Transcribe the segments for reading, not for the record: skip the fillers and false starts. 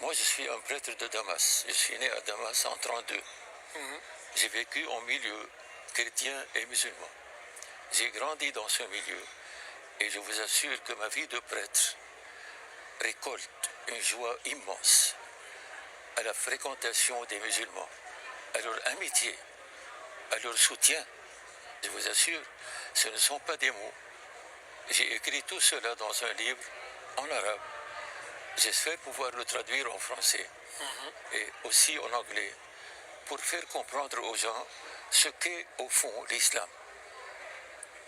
Moi, je suis un prêtre de Damas. Je suis né à Damas en 1932. J'ai vécu en milieu chrétien et musulman. J'ai grandi dans ce milieu et je vous assure que ma vie de prêtre récolte une joie immense à la fréquentation des musulmans, à leur amitié, à leur soutien. Je vous assure, ce ne sont pas des mots. J'ai écrit tout cela dans un livre en arabe. J'espère pouvoir le traduire en français et aussi en anglais pour faire comprendre aux gens ce qu'est au fond l'islam.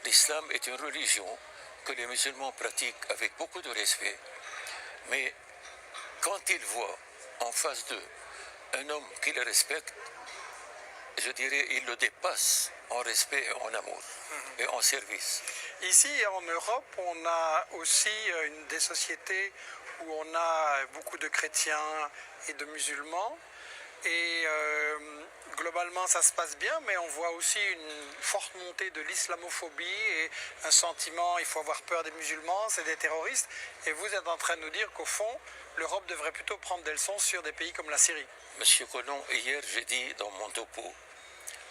L'islam est une religion que les musulmans pratiquent avec beaucoup de respect, mais quand ils voient en face d'eux un homme qui les respecte, je dirais ils le dépassent en respect et en amour et en service. Ici en Europe, on a aussi des sociétés où on a beaucoup de chrétiens et de musulmans. Et globalement, ça se passe bien, mais on voit aussi une forte montée de l'islamophobie et un sentiment, il faut avoir peur des musulmans, c'est des terroristes. Et vous êtes en train de nous dire qu'au fond, l'Europe devrait plutôt prendre des leçons sur des pays comme la Syrie. Monsieur Colomb, hier, j'ai dit dans mon topo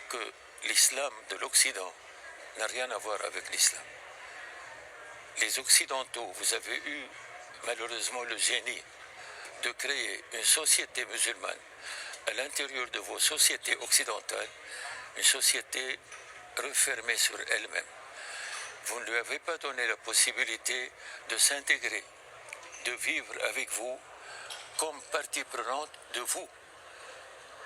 que l'islam de l'Occident n'a rien à voir avec l'islam. Les Occidentaux, vous avez eu malheureusement le génie de créer une société musulmane à l'intérieur de vos sociétés occidentales, une société refermée sur elle-même. Vous ne lui avez pas donné la possibilité de s'intégrer, de vivre avec vous comme partie prenante de vous.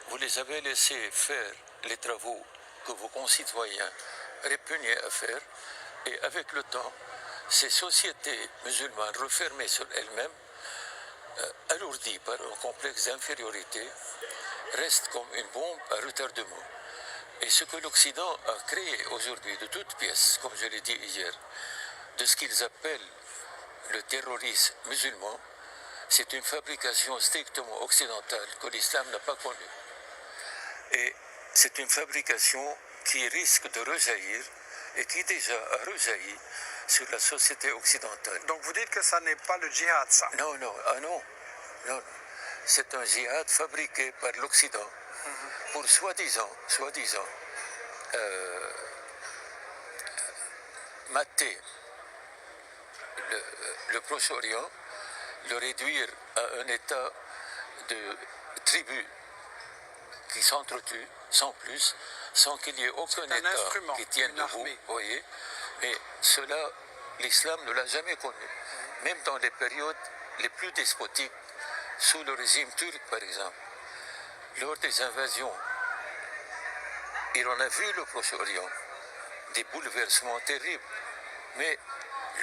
Vous les avez laissés faire les travaux que vos concitoyens répugnaient à faire, et avec le temps, ces sociétés musulmanes refermées sur elles-mêmes, alourdies par un complexe d'infériorité, restent comme une bombe à retardement. Et ce que l'Occident a créé aujourd'hui de toutes pièces, comme je l'ai dit hier, de ce qu'ils appellent le terrorisme musulman, c'est une fabrication strictement occidentale que l'islam n'a pas connue. Et c'est une fabrication qui risque de rejaillir et qui déjà a rejailli sur la société occidentale. Donc vous dites que ça n'est pas le djihad, ça? Non, non, non. C'est un djihad fabriqué par l'Occident pour soi-disant, mater le Proche-Orient, le réduire à un état de tribus qui s'entretuent sans plus, sans qu'il y ait aucun État qui tienne debout, voyez. Mais cela, l'islam ne l'a jamais connu. Même dans les périodes les plus despotiques, sous le régime turc par exemple, lors des invasions, il en a vu le Proche-Orient, des bouleversements terribles, mais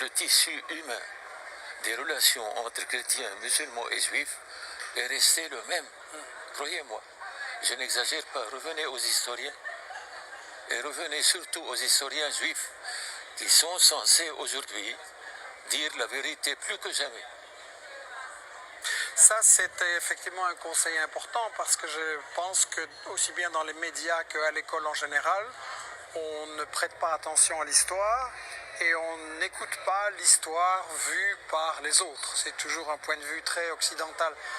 le tissu humain des relations entre chrétiens, musulmans et juifs est resté le même. Croyez-moi, je n'exagère pas. Revenez aux historiens et revenez surtout aux historiens juifs qui sont censés aujourd'hui dire la vérité plus que jamais. Ça, c'était effectivement un conseil important parce que je pense que aussi bien dans les médias qu'à l'école en général, on ne prête pas attention à l'histoire et on n'écoute pas l'histoire vue par les autres. C'est toujours un point de vue très occidental.